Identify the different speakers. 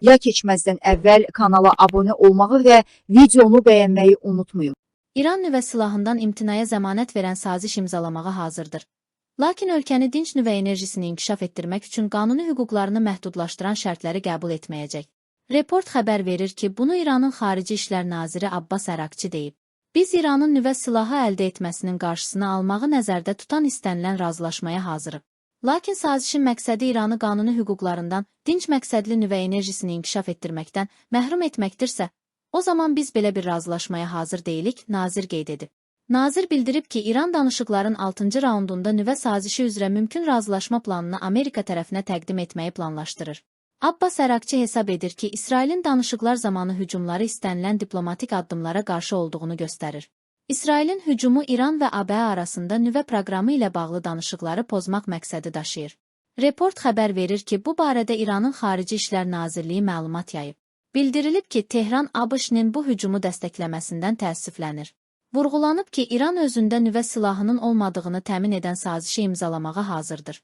Speaker 1: Ya keçməzdən əvvəl kanala abunə olmağı və videonu bəyənməyi unutmayın.
Speaker 2: İran nüvə silahından imtinaya zəmanət verən saziş imzalamağa hazırdır. Lakin ölkəni dinc nüvə enerjisini inkişaf etdirmək üçün qanuni hüquqlarını məhdudlaşdıran şərtləri qəbul etməyəcək. Report xəbər verir ki, bunu İranın Xarici İşlər Naziri Abbas Əraqçi deyib. Biz İranın nüvə silahı əldə etməsinin qarşısını almağı nəzərdə tutan istənilən razılaşmaya hazırıq. Lakin sazişin məqsədi İranı qanuni hüquqlarından dinc məqsədli nüvə enerjisini inkişaf etdirməkdən məhrum etməkdirsə, o zaman biz belə bir razılaşmaya hazır deyilik, nazir qeyd edib. Nazir bildirib ki, İran danışıqların 6-cı raundunda nüvə sazişi üzrə mümkün razılaşma planını Amerika tərəfinə təqdim etməyi planlaşdırır. Abbas Əraqçi hesab edir ki, İsrailin danışıqlar zamanı hücumları istənilən diplomatik addımlara qarşı olduğunu göstərir. İsrailin hücumu İran və ABŞ arasında nüvə proqramı ilə bağlı danışıqları pozmaq məqsədi daşıyır. Report xəbər verir ki, bu barədə İranın Xarici İşlər Nazirliyi məlumat yayıb. Bildirilib ki, Tehran ABŞ-nin bu hücumu dəstəkləməsindən təəssüflənir. Vurğulanıb ki, İran özündə nüvə silahının olmadığını təmin edən sazişi imzalamağa hazırdır.